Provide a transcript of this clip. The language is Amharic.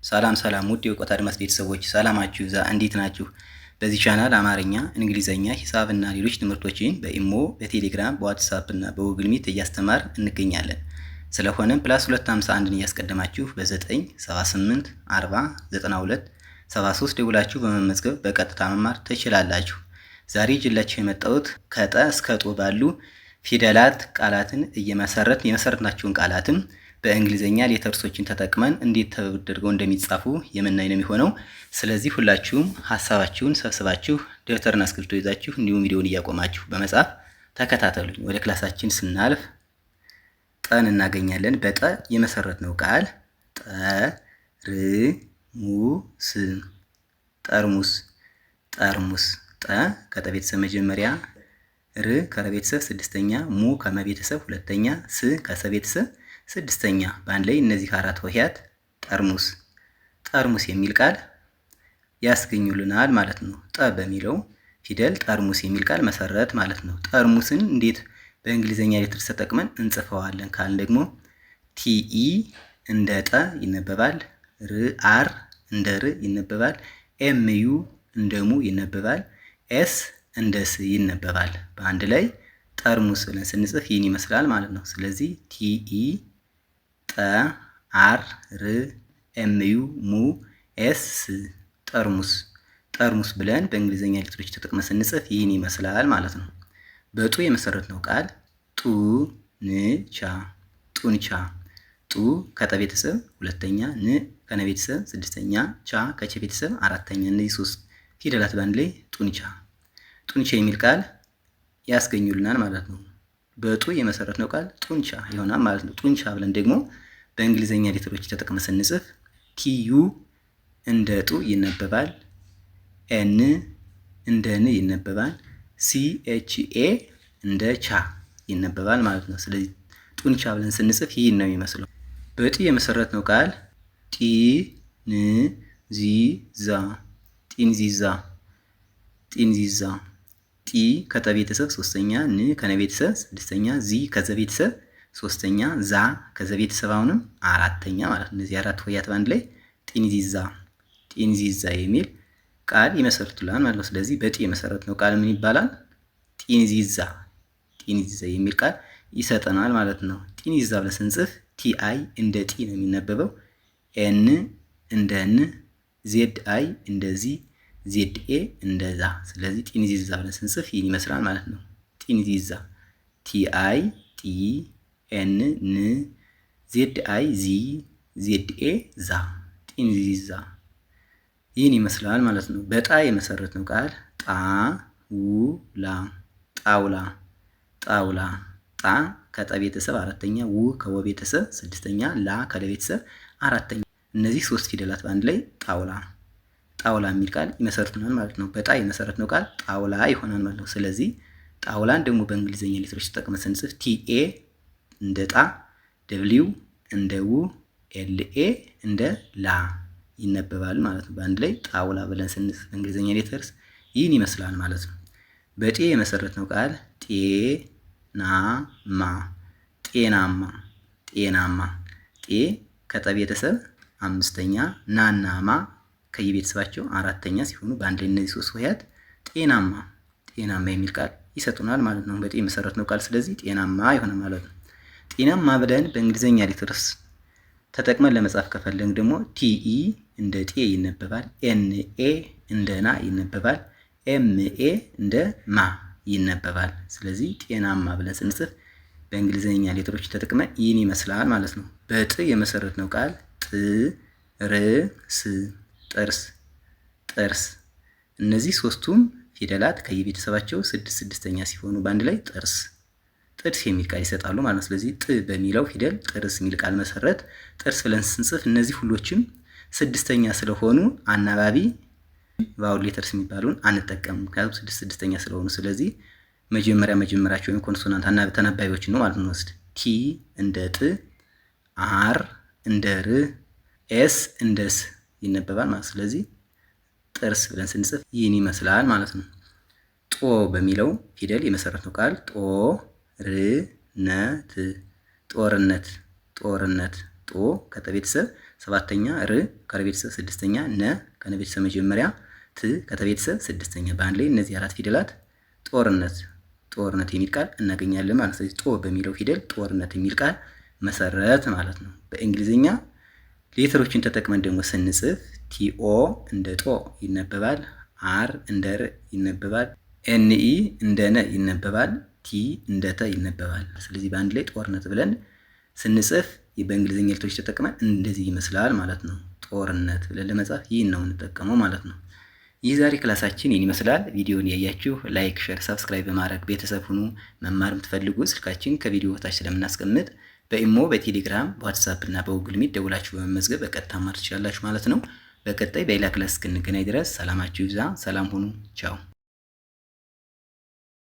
ሰላም ውድ የእውቀት አድማስ ቤተሰቦች ሰላማችሁ ይብዛ። እንዴት ናችሁ? በዚህ ቻናል አማርኛ፣ እንግሊዘኛ፣ ሂሳብ እና ሌሎች ትምህርቶችን በኢሞ፣ በቴሌግራም፣ በዋትስአፕ እና በጉግል ሚት እያስተማር እንገኛለን። ስለሆነም ፕላስ 251ን እያስቀደማችሁ በ978 40 92 73 ደውላችሁ በመመዝገብ በቀጥታ መማር ትችላላችሁ። ዛሬ ይዤላችሁ የመጣሁት ከጠ እስከ ጦ ባሉ ፊደላት ቃላትን የመሰረትናቸውን ቃላትን በእንግሊዘኛ ሌተርሶችን ተጠቅመን እንዴት ተደርገው እንደሚጻፉ የምናይ ነው የሚሆነው። ስለዚህ ሁላችሁም ሀሳባችሁን ሰብስባችሁ ደብተርና እስክሪብቶ ይዛችሁ እንዲሁም ቪዲዮውን እያቆማችሁ በመጻፍ ተከታተሉኝ። ወደ ክላሳችን ስናልፍ ጠን እናገኛለን። በጠ የመሰረትነው ቃል ጠርሙስ፣ ጠርሙስ፣ ጠርሙስ። ጠ ከጠ ቤተሰብ መጀመሪያ፣ ር ከረ ቤተሰብ ስድስተኛ፣ ሙ ከመ ቤተሰብ ሁለተኛ፣ ስ ከሰ ቤተሰብ ስድስተኛ። በአንድ ላይ እነዚህ አራት ሆሄያት ጠርሙስ፣ ጠርሙስ የሚል ቃል ያስገኙልናል ማለት ነው። ጠ በሚለው ፊደል ጠርሙስ የሚል ቃል መሰረት ማለት ነው። ጠርሙስን እንዴት በእንግሊዘኛ ሌተርስ ተጠቅመን እንጽፈዋለን ካልን ደግሞ ቲኢ እንደ ጠ ይነበባል፣ አር እንደ ር ይነበባል፣ ኤምዩ እንደ ሙ ይነበባል፣ ኤስ እንደ ስ ይነበባል። በአንድ ላይ ጠርሙስ ብለን ስንጽፍ ይህን ይመስላል ማለት ነው። ስለዚህ ቲኢ ጠ አር ር ኤምዩ ሙ ኤስ ጠርሙስ፣ ጠርሙስ ብለን በእንግሊዘኛ ሌተሮች ተጠቅመን ስንጽፍ ይህን ይመስላል ማለት ነው። በጡ የመሰረትነው ቃል ጡንቻ፣ ጡንቻ። ጡ ከጠ ቤተሰብ ሁለተኛ፣ ን ከነ ቤተሰብ ስድስተኛ፣ ቻ ከቸ ቤተሰብ አራተኛ። እነዚህ ሶስት ፊደላት በአንድ ላይ ጡንቻ፣ ጡንቻ የሚል ቃል ያስገኙልናል ማለት ነው። በጡ የመሰረትነው ቃል ጡንቻ ይሆናል ማለት ነው። ጡንቻ ብለን ደግሞ በእንግሊዘኛ ሌተሮች ተጠቅመን ስንጽፍ ቲዩ እንደ ጡ ይነበባል፣ ኤን እንደ ን ይነበባል፣ ሲኤችኤ እንደ ቻ ይነበባል ማለት ነው። ስለዚህ ጡንቻ ብለን ስንጽፍ ይህን ነው የሚመስለው። በጢ የመሰረትነው ቃል ጢንዚዛ፣ ጢንዚዛ፣ ጢንዚዛ። ጢ ከጠ ቤተሰብ ሶስተኛ፣ ን ከነ ቤተሰብ ስድስተኛ፣ ዚ ከዘ ቤተሰብ ሶስተኛ፣ ዛ ከዘ ቤተሰብ አሁንም አራተኛ ማለት ነው። እነዚህ አራት ሆሄያት በአንድ ላይ ጢንዚዛ፣ ጢንዚዛ የሚል ቃል ይመሰርቱልናል ማለት ነው። ስለዚህ በጢ የመሰረትነው ቃል ምን ይባላል? ጢንዚዛ፣ ጢንዚዛ የሚል ቃል ይሰጠናል ማለት ነው። ጢንዚዛ ብለን ስንጽፍ ቲአይ እንደ ጢ ነው የሚነበበው፣ ኤን እንደ ን፣ ዜድ አይ እንደዚ፣ ዜድ ኤ እንደዛ። ስለዚህ ጢንዚዛ ብለን ስንጽፍ ይህን ይመስላል ማለት ነው። ጢንዚዛ ቲአይ ጢ፣ ኤን ን፣ ዜድ አይ ዚ፣ ዜድ ኤ ዛ፣ ጢንዚዛ ይህን ይመስላል ማለት ነው። በጣ የመሰረትነው ቃል ጣውላ፣ ጣውላ፣ ጣውላ። ጣ ከጠ ቤተሰብ አራተኛ፣ ው ከወ ቤተሰብ ስድስተኛ፣ ላ ከለ ቤተሰብ አራተኛ። እነዚህ ሶስት ፊደላት በአንድ ላይ ጣውላ፣ ጣውላ የሚል ቃል ይመሰርቱናል ማለት ነው። በጣ የመሰረትነው ቃል ጣውላ ይሆናል ማለት ነው። ስለዚህ ጣውላን ደግሞ በእንግሊዘኛ ሌተሮች ተጠቅመን ስንጽፍ ቲኤ እንደ ጣ፣ ደብሊው እንደ ው፣ ኤልኤ እንደ ላ ይነበባል ማለት ነው። በአንድ ላይ ጣውላ ብለን ስንጽፍ በእንግሊዘኛ ሌተርስ ይህን ይመስላል ማለት ነው። በጤ የመሰረትነው ቃል ጤናማ፣ ጤናማ፣ ጤናማ። ጤ ከጠ ቤተሰብ አምስተኛ፣ ናና ማ ከየቤተሰባቸው አራተኛ ሲሆኑ በአንድ ላይ እነዚህ ሶስት ሆሄያት ጤናማ፣ ጤናማ የሚል ቃል ይሰጡናል ማለት ነው። በጤ የመሰረትነው ቃል ስለዚህ ጤናማ ይሆናል ማለት ነው። ጤናማ ብለን በእንግሊዘኛ ሌተርስ ተጠቅመን ለመጻፍ ከፈለግን ደግሞ ቲኢ እንደ ጤ ይነበባል፣ ኤንኤ እንደ ና ይነበባል፣ ኤምኤ እንደ ማ ይነበባል። ስለዚህ ጤናማ ብለን ስንጽፍ በእንግሊዘኛ ሌተሮች ተጠቅመን ይህን ይመስላል ማለት ነው። በጥ የመሰረትነው ቃል ጥርስ፣ ጥርስ፣ ጥርስ። እነዚህ ሶስቱም ፊደላት ከየቤተሰባቸው ስድስተኛ ሲሆኑ በአንድ ላይ ጥርስ፣ ጥርስ የሚል ቃል ይሰጣሉ ማለት ነው። ስለዚህ ጥ በሚለው ፊደል ጥርስ የሚል ቃል መሰረት ጥርስ ብለን ስንጽፍ እነዚህ ሁሎችም ስድስተኛ ስለሆኑ አናባቢ ቫውል ሌተርስ የሚባሉን አንጠቀምም፣ ምክንያቱም ስድስተኛ ስለሆኑ። ስለዚህ መጀመሪያቸውን ኮንሶናንት ተነባቢዎችን ነው ማለት ነው ወስድ። ቲ እንደ ጥ፣ አር እንደ ር፣ ኤስ እንደ ስ ይነበባል ማለት ነው። ስለዚህ ጥርስ ብለን ስንጽፍ ይህን ይመስላል ማለት ነው። ጦ በሚለው ፊደል የመሰረትነው ቃል ጦርነት፣ ጦርነት፣ ጦርነት። ጦ ከጠ ቤተሰብ 7ኛ ር ከቤተሰብ 6ኛ ነ ከነቤተሰብ መጀመሪያ ት ከተቤተሰብ 6ኛ በአንድ ላይ እነዚህ አራት ፊደላት ጦርነት የሚል ቃል እናገኛለን ማለት ነው። ጦ በሚለው ፊደል ጦርነት የሚል ቃል መሰረት ማለት ነው። በእንግሊዝኛ ሌተሮችን ተጠቅመን ደግሞ ስንጽፍ ቲኦ እንደ ጦ ይነበባል። አር እንደ ር ይነበባል። ኤንኢ እንደ ነ ይነበባል። ቲ እንደ ተ ይነበባል። ስለዚህ በአንድ ላይ ጦርነት ብለን ስንጽፍ በእንግሊዝኛ ሌተሮች ተጠቅመን እንደዚህ ይመስላል ማለት ነው። ጦርነት ብለን ለመጻፍ ይህን ነው የምንጠቀመው ማለት ነው። ይህ ዛሬ ክላሳችን ይህን ይመስላል። ቪዲዮውን ያያችሁ ላይክ፣ ሼር፣ ሰብስክራይብ በማድረግ ቤተሰብ ሁኑ። መማር የምትፈልጉ ስልካችን ከቪዲዮ በታች ስለምናስቀምጥ በኢሞ፣ በቴሌግራም፣ በዋትስአፕ እና በጉግል ሚት ደውላችሁ በመመዝገብ በቀጥታ ማር ትችላላችሁ ማለት ነው። በቀጣይ በሌላ ክላስ እስክንገናኝ ድረስ ሰላማችሁ ይብዛ። ሰላም ሁኑ። ቻው